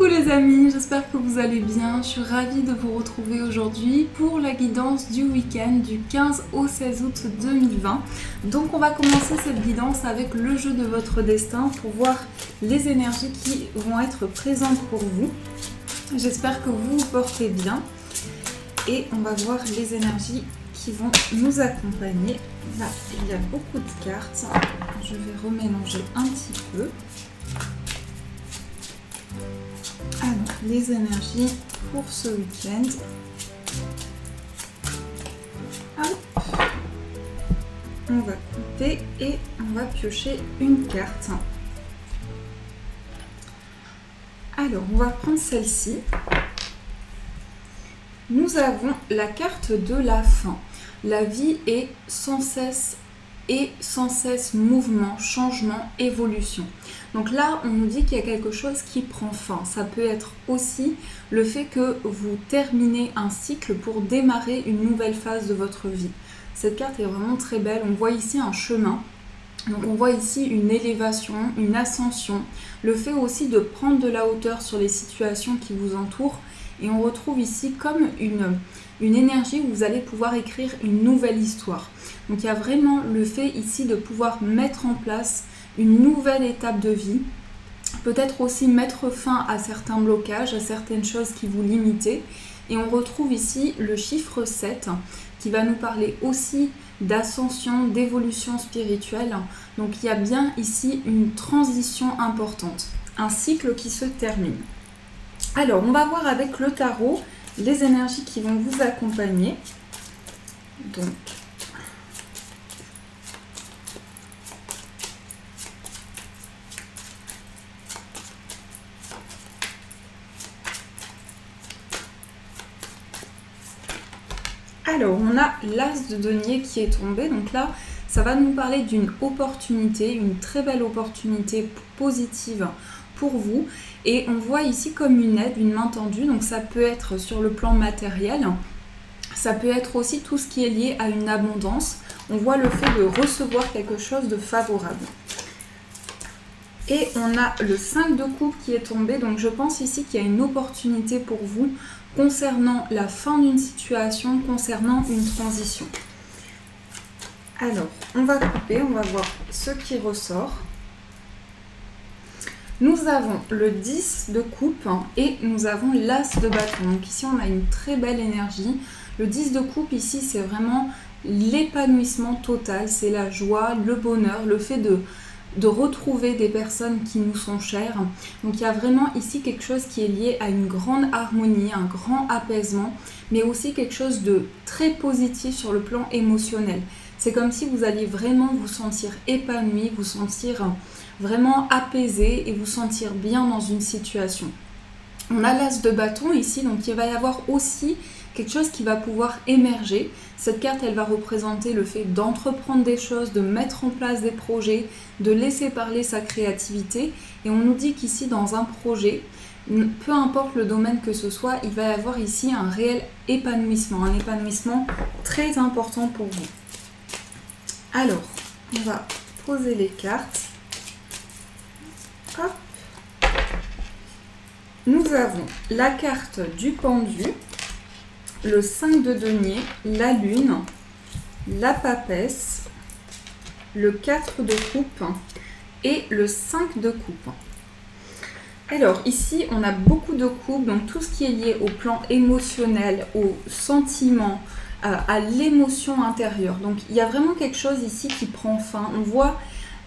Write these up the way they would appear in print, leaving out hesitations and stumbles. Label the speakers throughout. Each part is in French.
Speaker 1: Coucou les amis, j'espère que vous allez bien. Je suis ravie de vous retrouver aujourd'hui pour la guidance du week-end du 15 au 16 août 2020. Donc on va commencer cette guidance avec le jeu de votre destin pour voir les énergies qui vont être présentes pour vous. J'espère que vous vous portez bien et on va voir les énergies qui vont nous accompagner. Là, il y a beaucoup de cartes. Je vais remélanger un petit peu. Alors, les énergies pour ce week-end. On va couper et on va piocher une carte. Alors, on va prendre celle-ci. Nous avons la carte de la fin. La vie est sans cesse mouvement, changement, évolution. Donc là, on nous dit qu'il y a quelque chose qui prend fin. Ça peut être aussi le fait que vous terminez un cycle pour démarrer une nouvelle phase de votre vie. Cette carte est vraiment très belle. On voit ici un chemin. Donc on voit ici une élévation, une ascension. Le fait aussi de prendre de la hauteur sur les situations qui vous entourent. Et on retrouve ici comme une énergie où vous allez pouvoir écrire une nouvelle histoire. Donc il y a vraiment le fait ici de pouvoir mettre en place une nouvelle étape de vie. Peut-être aussi mettre fin à certains blocages, à certaines choses qui vous limitaient. Et on retrouve ici le chiffre 7 qui va nous parler aussi d'ascension, d'évolution spirituelle. Donc il y a bien ici une transition importante, un cycle qui se termine. Alors, on va voir avec le tarot les énergies qui vont vous accompagner. Donc, on a l'as de denier qui est tombé. Donc là, ça va nous parler d'une opportunité, une très belle opportunité positive pour vous. Et on voit ici comme une aide, une main tendue. Donc ça peut être sur le plan matériel. Ça peut être aussi tout ce qui est lié à une abondance. On voit le fait de recevoir quelque chose de favorable. Et on a le 5 de coupe qui est tombé. Donc je pense ici qu'il y a une opportunité pour vous concernant la fin d'une situation, concernant une transition. Alors, on va couper, on va voir ce qui ressort. Nous avons le 10 de coupe et nous avons l'as de bâton. Donc ici, on a une très belle énergie. Le 10 de coupe, ici, c'est vraiment l'épanouissement total. C'est la joie, le bonheur, le fait de retrouver des personnes qui nous sont chères. Donc il y a vraiment ici quelque chose qui est lié à une grande harmonie, un grand apaisement, mais aussi quelque chose de très positif sur le plan émotionnel. C'est comme si vous alliez vraiment vous sentir épanoui, vous sentir vraiment apaisé et vous sentir bien dans une situation. On a l'as de bâton ici, donc il va y avoir aussi quelque chose qui va pouvoir émerger. Cette carte, elle va représenter le fait d'entreprendre des choses, de mettre en place des projets, de laisser parler sa créativité. Et on nous dit qu'ici, dans un projet, peu importe le domaine que ce soit, il va y avoir ici un réel épanouissement, un épanouissement très important pour vous. Alors, on va poser les cartes. Hop. Nous avons la carte du pendu, le 5 de denier, la lune, la papesse, le 4 de coupe et le 5 de coupe. Alors ici, on a beaucoup de coupes, donc tout ce qui est lié au plan émotionnel, au sentiment, à l'émotion intérieure. Donc il y a vraiment quelque chose ici qui prend fin. On voit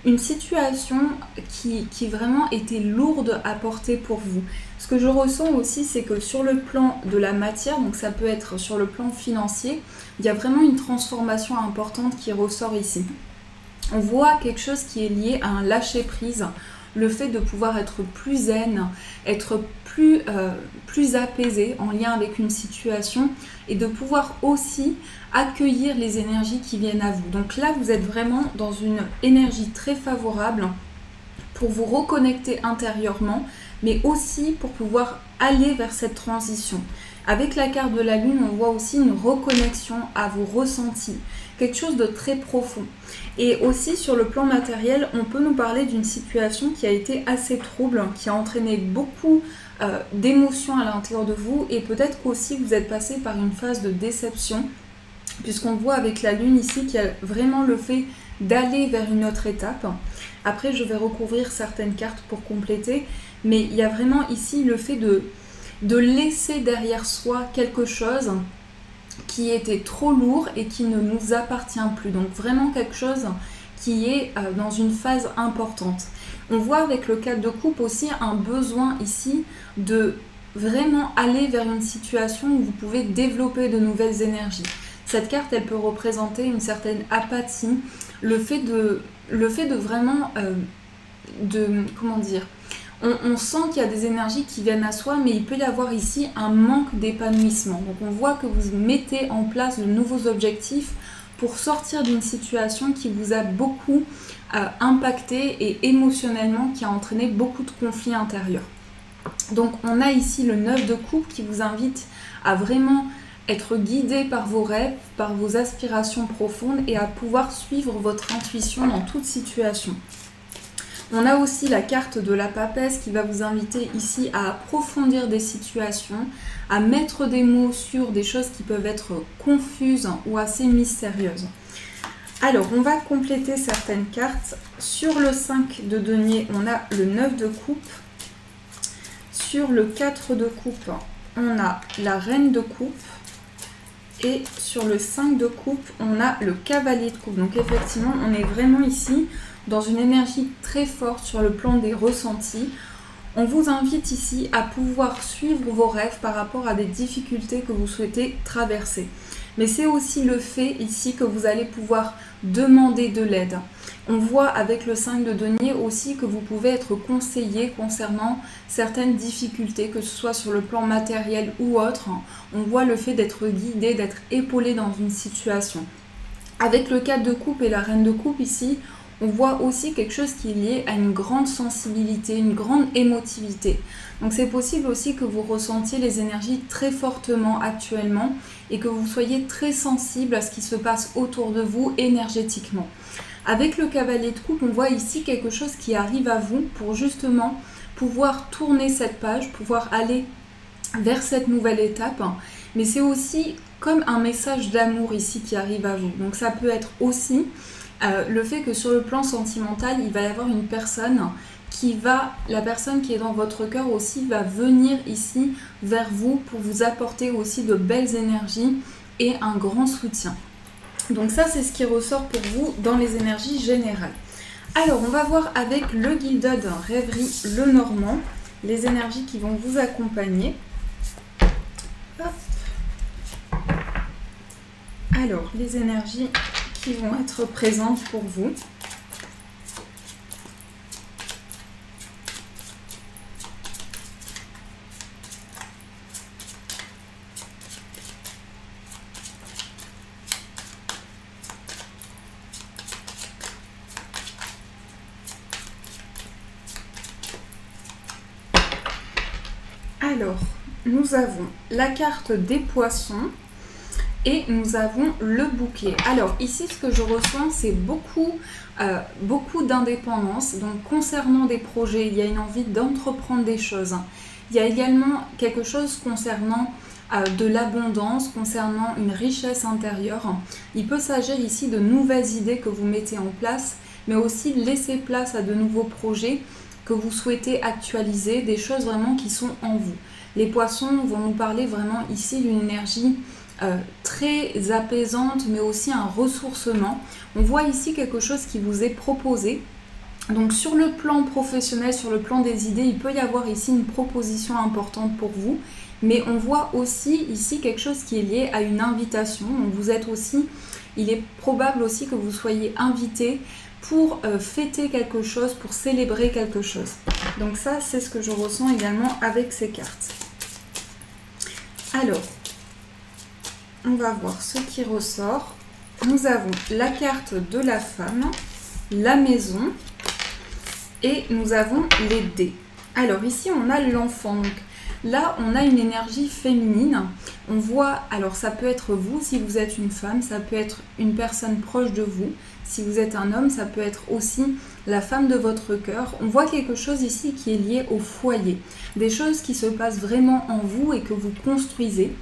Speaker 1: une situation qui vraiment était lourde à porter pour vous. Ce que je ressens aussi, c'est que sur le plan de la matière, donc ça peut être sur le plan financier, il y a vraiment une transformation importante qui ressort ici. On voit quelque chose qui est lié à un lâcher-prise, le fait de pouvoir être plus zen, être plus apaisé en lien avec une situation et de pouvoir aussi accueillir les énergies qui viennent à vous. Donc là, vous êtes vraiment dans une énergie très favorable pour vous reconnecter intérieurement, mais aussi pour pouvoir aller vers cette transition. Avec la carte de la lune, on voit aussi une reconnexion à vos ressentis. quelque chose de très profond. Et aussi sur le plan matériel, on peut nous parler d'une situation qui a été assez trouble, qui a entraîné beaucoup d'émotions à l'intérieur de vous, et peut-être qu'aussi vous êtes passé par une phase de déception, puisqu'on voit avec la lune ici qu'il y a vraiment le fait d'aller vers une autre étape. Après, je vais recouvrir certaines cartes pour compléter, mais il y a vraiment ici le fait de laisser derrière soi quelque chose qui était trop lourd et qui ne nous appartient plus. Donc vraiment quelque chose qui est dans une phase importante. On voit avec le 4 de coupe aussi un besoin ici de vraiment aller vers une situation où vous pouvez développer de nouvelles énergies. Cette carte, elle peut représenter une certaine apathie, le fait de vraiment, comment dire, on sent qu'il y a des énergies qui viennent à soi, mais il peut y avoir ici un manque d'épanouissement. Donc on voit que vous mettez en place de nouveaux objectifs pour sortir d'une situation qui vous a beaucoup impacté et émotionnellement qui a entraîné beaucoup de conflits intérieurs. Donc on a ici le 9 de coupe qui vous invite à vraiment être guidé par vos rêves, par vos aspirations profondes et à pouvoir suivre votre intuition dans toute situation. On a aussi la carte de la papesse qui va vous inviter ici à approfondir des situations, à mettre des mots sur des choses qui peuvent être confuses ou assez mystérieuses. Alors, on va compléter certaines cartes. Sur le 5 de denier, on a le 9 de coupe. Sur le 4 de coupe, on a la reine de coupe. Et sur le 5 de coupe, on a le cavalier de coupe. Donc effectivement, on est vraiment ici dans une énergie très forte sur le plan des ressentis. On vous invite ici à pouvoir suivre vos rêves par rapport à des difficultés que vous souhaitez traverser. Mais c'est aussi le fait ici que vous allez pouvoir demander de l'aide. On voit avec le 5 de denier aussi que vous pouvez être conseillé concernant certaines difficultés, que ce soit sur le plan matériel ou autre. On voit le fait d'être guidé, d'être épaulé dans une situation. Avec le 4 de coupe et la reine de coupe ici, on voit aussi quelque chose qui est lié à une grande sensibilité, une grande émotivité. Donc c'est possible aussi que vous ressentiez les énergies très fortement actuellement et que vous soyez très sensible à ce qui se passe autour de vous énergétiquement. Avec le cavalier de coupe, on voit ici quelque chose qui arrive à vous pour justement pouvoir tourner cette page, pouvoir aller vers cette nouvelle étape. Mais c'est aussi comme un message d'amour ici qui arrive à vous. Donc ça peut être aussi le fait que sur le plan sentimental, il va y avoir une personne la personne qui est dans votre cœur aussi va venir ici vers vous pour vous apporter aussi de belles énergies et un grand soutien. Donc ça, c'est ce qui ressort pour vous dans les énergies générales. Alors, on va voir avec le Gilded Rêverie Le Normand, les énergies qui vont vous accompagner. Hop. Alors, les énergies qui vont être présentes pour vous. Alors, nous avons la carte des poissons et nous avons le bouquet. Alors ici, ce que je ressens, c'est beaucoup d'indépendance. Donc concernant des projets, il y a une envie d'entreprendre des choses. Il y a également quelque chose concernant de l'abondance, concernant une richesse intérieure. Il peut s'agir ici de nouvelles idées que vous mettez en place, mais aussi laisser place à de nouveaux projets que vous souhaitez actualiser, des choses vraiment qui sont en vous. Les poissons vont nous parler vraiment ici d'une énergie très apaisante, mais aussi un ressourcement. On voit ici quelque chose qui vous est proposé. Donc sur le plan professionnel, sur le plan des idées, il peut y avoir ici une proposition importante pour vous, mais on voit aussi ici quelque chose qui est lié à une invitation. Donc vous êtes aussi, il est probable aussi que vous soyez invité pour fêter quelque chose, pour célébrer quelque chose. Donc ça, c'est ce que je ressens également avec ces cartes. Alors, on va voir ce qui ressort. Nous avons la carte de la femme, la maison et nous avons les dés. Alors ici, on a l'enfant. Donc là, on a une énergie féminine. On voit, alors ça peut être vous si vous êtes une femme, ça peut être une personne proche de vous. Si vous êtes un homme, ça peut être aussi la femme de votre cœur. On voit quelque chose ici qui est lié au foyer. Des choses qui se passent vraiment en vous et que vous construisez.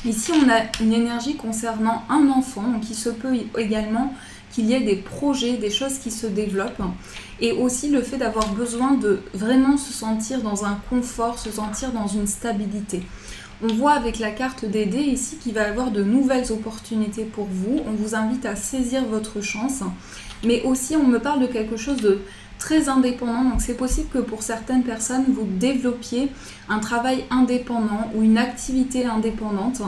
Speaker 1: Ici, on a une énergie concernant un enfant, donc il se peut également qu'il y ait des projets, des choses qui se développent. Et aussi le fait d'avoir besoin de vraiment se sentir dans un confort, se sentir dans une stabilité. On voit avec la carte des dés ici qu'il va y avoir de nouvelles opportunités pour vous. On vous invite à saisir votre chance. Mais aussi, on me parle de quelque chose de très indépendant. Donc, c'est possible que pour certaines personnes, vous développiez un travail indépendant ou une activité indépendante.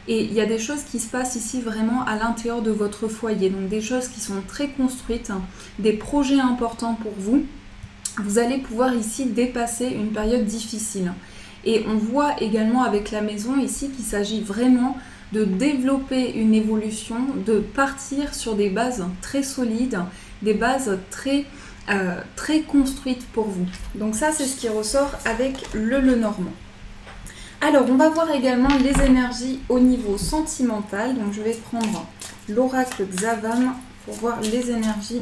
Speaker 1: Et il y a des choses qui se passent ici vraiment à l'intérieur de votre foyer. Donc, des choses qui sont très construites, des projets importants pour vous. Vous allez pouvoir ici dépasser une période difficile. Et on voit également avec la maison ici qu'il s'agit vraiment de développer une évolution, de partir sur des bases très solides, des bases très construites pour vous. Donc ça, c'est ce qui ressort avec le Lenormand. Alors, on va voir également les énergies au niveau sentimental. Donc, je vais prendre l'oracle Xavam pour voir les énergies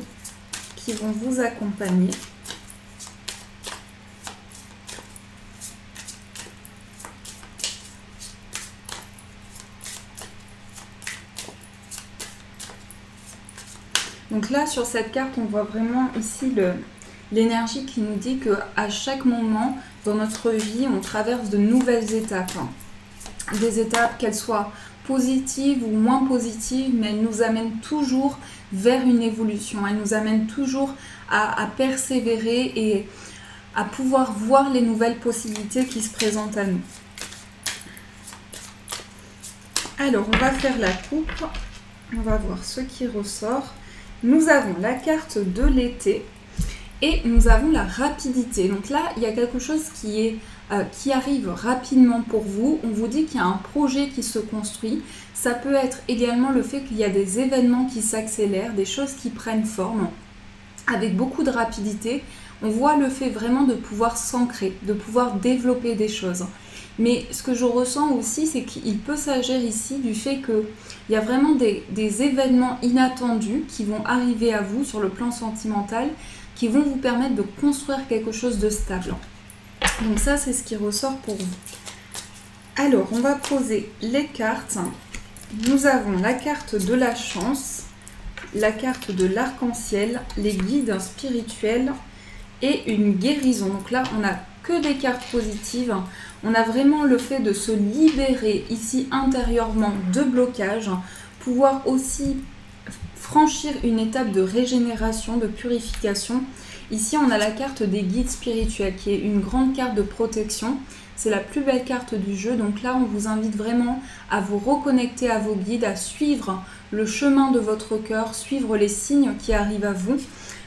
Speaker 1: qui vont vous accompagner. Donc là, sur cette carte, on voit vraiment ici l'énergie qui nous dit qu'à chaque moment dans notre vie, on traverse de nouvelles étapes. Des étapes, qu'elles soient positives ou moins positives, mais elles nous amènent toujours vers une évolution. Elles nous amènent toujours à persévérer et à pouvoir voir les nouvelles possibilités qui se présentent à nous. Alors, on va faire la coupe. On va voir ce qui ressort. Nous avons la carte de l'été et nous avons la rapidité. Donc là, il y a quelque chose qui arrive rapidement pour vous. On vous dit qu'il y a un projet qui se construit. Ça peut être également le fait qu'il y a des événements qui s'accélèrent, des choses qui prennent forme avec beaucoup de rapidité. On voit le fait vraiment de pouvoir s'ancrer, de pouvoir développer des choses. Mais ce que je ressens aussi, c'est qu'il peut s'agir ici du fait qu'il y a vraiment des événements inattendus qui vont arriver à vous sur le plan sentimental, qui vont vous permettre de construire quelque chose de stable. Donc ça, c'est ce qui ressort pour vous. Alors, on va poser les cartes. Nous avons la carte de la chance, la carte de l'arc-en-ciel, les guides spirituels et une guérison. Donc là, on n'a que des cartes positives. On a vraiment le fait de se libérer ici intérieurement de blocage, pouvoir aussi franchir une étape de régénération, de purification. Ici, on a la carte des guides spirituels qui est une grande carte de protection. C'est la plus belle carte du jeu. Donc là, on vous invite vraiment à vous reconnecter à vos guides, à suivre le chemin de votre cœur, suivre les signes qui arrivent à vous.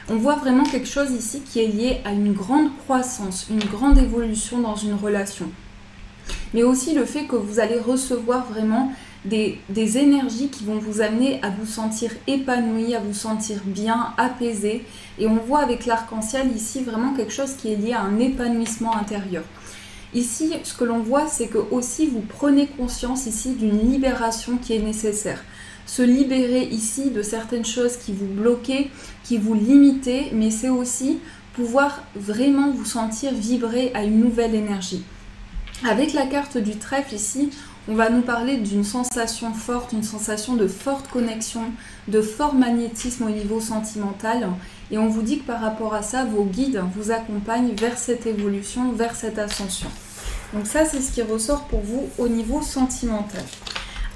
Speaker 1: On voit vraiment quelque chose ici qui est lié à une grande croissance, une grande évolution dans une relation. Mais aussi le fait que vous allez recevoir vraiment des énergies qui vont vous amener à vous sentir épanoui, à vous sentir bien, apaisé. Et on voit avec l'arc-en-ciel ici vraiment quelque chose qui est lié à un épanouissement intérieur. Ici, ce que l'on voit, c'est que aussi vous prenez conscience ici d'une libération qui est nécessaire. Se libérer ici de certaines choses qui vous bloquaient, qui vous limitaient, mais c'est aussi pouvoir vraiment vous sentir vibrer à une nouvelle énergie. Avec la carte du trèfle ici, on va nous parler d'une sensation forte, une sensation de forte connexion, de fort magnétisme au niveau sentimental. Et on vous dit que par rapport à ça, vos guides vous accompagnent vers cette évolution, vers cette ascension. Donc ça, c'est ce qui ressort pour vous au niveau sentimental.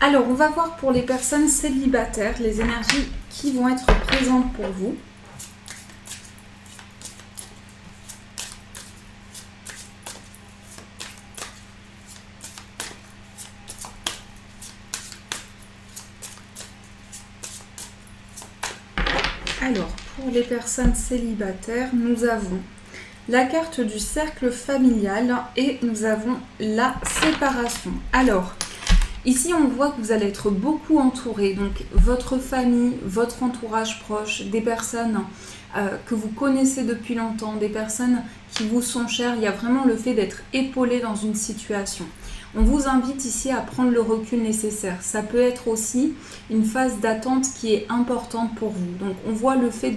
Speaker 1: Alors, on va voir pour les personnes célibataires, les énergies qui vont être présentes pour vous. Alors, pour les personnes célibataires, nous avons la carte du cercle familial et nous avons la séparation. Alors, Ici, on voit que vous allez être beaucoup entouré, donc votre famille, votre entourage proche, des personnes que vous connaissez depuis longtemps, des personnes qui vous sont chères. Il y a vraiment le fait d'être épaulé dans une situation. On vous invite ici à prendre le recul nécessaire. Ça peut être aussi une phase d'attente qui est importante pour vous. Donc on voit le fait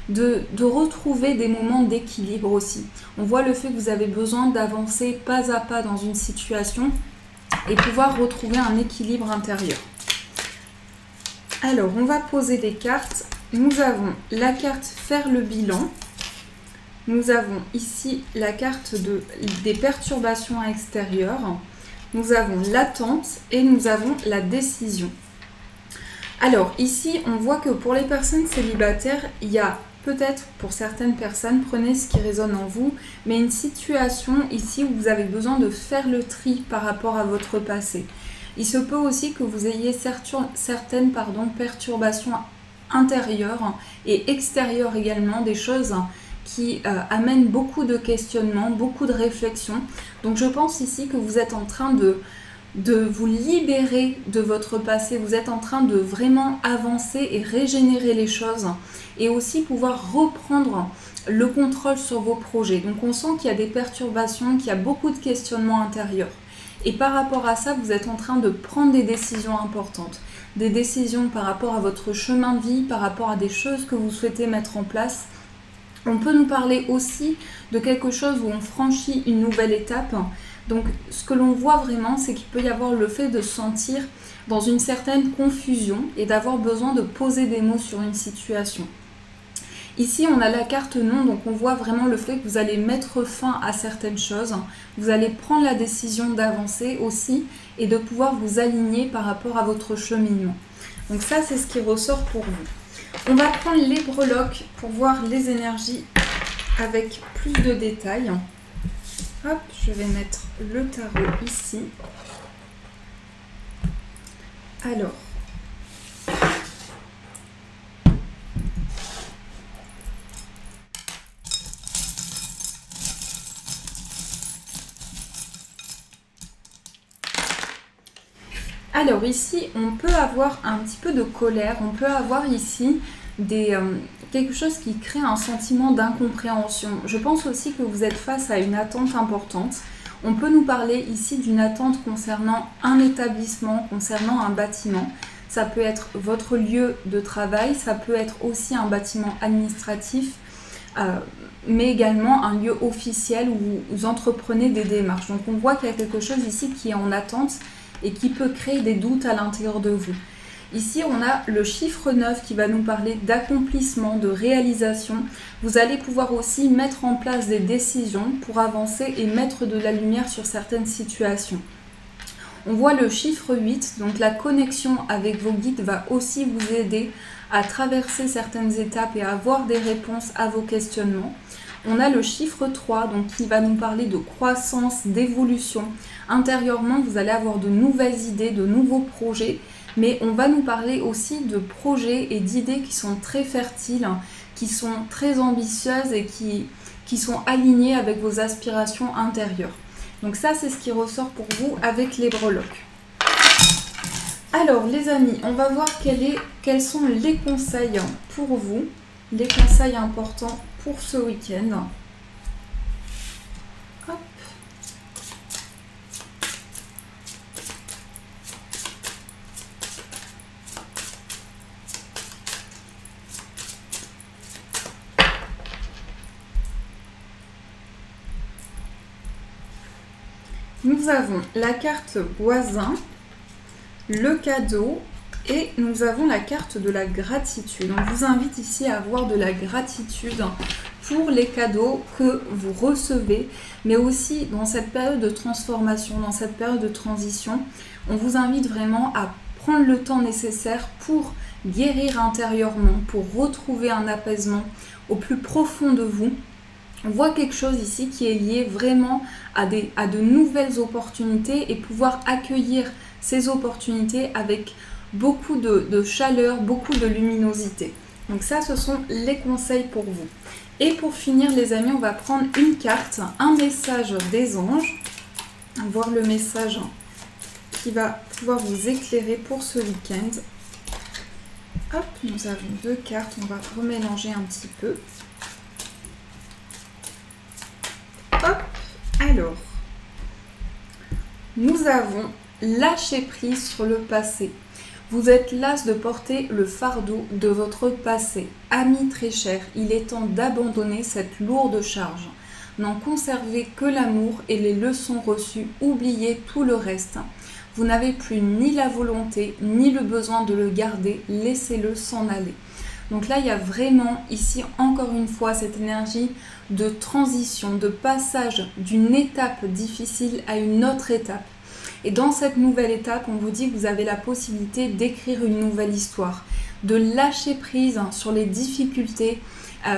Speaker 1: de retrouver des moments d'équilibre aussi. On voit le fait que vous avez besoin d'avancer pas à pas dans une situation et pouvoir retrouver un équilibre intérieur. Alors, on va poser des cartes. Nous avons la carte faire le bilan. Nous avons ici la carte des perturbations extérieures. Nous avons l'attente et nous avons la décision. Alors, ici, on voit que pour les personnes célibataires, il y a peut-être pour certaines personnes, prenez ce qui résonne en vous, mais une situation ici où vous avez besoin de faire le tri par rapport à votre passé. Il se peut aussi que vous ayez certaines perturbations intérieures et extérieures également, des choses qui amènent beaucoup de questionnements, beaucoup de réflexions. Donc je pense ici que vous êtes en train de vous libérer de votre passé, vous êtes en train de vraiment avancer et régénérer les choses et aussi pouvoir reprendre le contrôle sur vos projets. Donc on sent qu'il y a des perturbations, qu'il y a beaucoup de questionnements intérieurs. Et par rapport à ça, vous êtes en train de prendre des décisions importantes. Des décisions par rapport à votre chemin de vie, par rapport à des choses que vous souhaitez mettre en place. On peut nous parler aussi de quelque chose où on franchit une nouvelle étape. Donc ce que l'on voit vraiment, c'est qu'il peut y avoir le fait de se sentir dans une certaine confusion et d'avoir besoin de poser des mots sur une situation. Ici, on a la carte non, donc on voit vraiment le fait que vous allez mettre fin à certaines choses. Vous allez prendre la décision d'avancer aussi et de pouvoir vous aligner par rapport à votre cheminement. Donc ça, c'est ce qui ressort pour vous. On va prendre les breloques pour voir les énergies avec plus de détails. Hop, je vais mettre le tarot ici. Alors, ici, on peut avoir un petit peu de colère, on peut avoir ici quelque chose qui crée un sentiment d'incompréhension. Je pense aussi que vous êtes face à une attente importante. On peut nous parler ici d'une attente concernant un établissement, concernant un bâtiment. Ça peut être votre lieu de travail, ça peut être aussi un bâtiment administratif, mais également un lieu officiel où vous entreprenez des démarches. Donc on voit qu'il y a quelque chose ici qui est en attente et qui peut créer des doutes à l'intérieur de vous. Ici, on a le chiffre 9 qui va nous parler d'accomplissement, de réalisation. Vous allez pouvoir aussi mettre en place des décisions pour avancer et mettre de la lumière sur certaines situations. On voit le chiffre 8, donc la connexion avec vos guides va aussi vous aider à traverser certaines étapes et à avoir des réponses à vos questionnements. On a le chiffre 3, donc qui va nous parler de croissance, d'évolution. Intérieurement, vous allez avoir de nouvelles idées, de nouveaux projets, mais on va nous parler aussi de projets et d'idées qui sont très fertiles, qui sont très ambitieuses et qui sont alignées avec vos aspirations intérieures. Donc ça, c'est ce qui ressort pour vous avec les breloques. Alors les amis, on va voir quels sont les conseils pour vous, les conseils importants pour ce week-end. Hop. Nous avons la carte voisin, le cadeau et nous avons la carte de la gratitude. On vous invite ici à avoir de la gratitude pour les cadeaux que vous recevez, mais aussi dans cette période de transformation, dans cette période de transition, on vous invite vraiment à prendre le temps nécessaire pour guérir intérieurement, pour retrouver un apaisement au plus profond de vous. On voit quelque chose ici qui est lié vraiment à de nouvelles opportunités et pouvoir accueillir ces opportunités avec beaucoup de chaleur, beaucoup de luminosité. Donc ça, ce sont les conseils pour vous. Et pour finir, les amis, on va prendre une carte, un message des anges. On va voir le message qui va pouvoir vous éclairer pour ce week-end. Hop, nous avons 2 cartes, on va remélanger un petit peu. Hop, alors, nous avons lâché prise sur le passé. Vous êtes las de porter le fardeau de votre passé. Ami très cher, il est temps d'abandonner cette lourde charge. N'en conservez que l'amour et les leçons reçues, oubliez tout le reste. Vous n'avez plus ni la volonté, ni le besoin de le garder, laissez-le s'en aller. Donc là, il y a vraiment ici, encore une fois, cette énergie de transition, de passage d'une étape difficile à une autre étape. Et dans cette nouvelle étape, on vous dit que vous avez la possibilité d'écrire une nouvelle histoire, de lâcher prise sur les difficultés,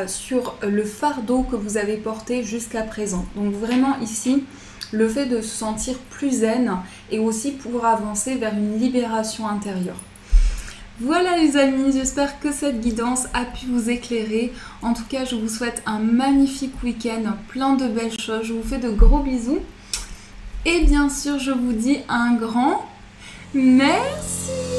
Speaker 1: sur le fardeau que vous avez porté jusqu'à présent. Donc vraiment ici, le fait de se sentir plus zen et aussi pouvoir avancer vers une libération intérieure. Voilà les amis, j'espère que cette guidance a pu vous éclairer. En tout cas, je vous souhaite un magnifique week-end, plein de belles choses. Je vous fais de gros bisous. Et bien sûr, je vous dis un grand merci.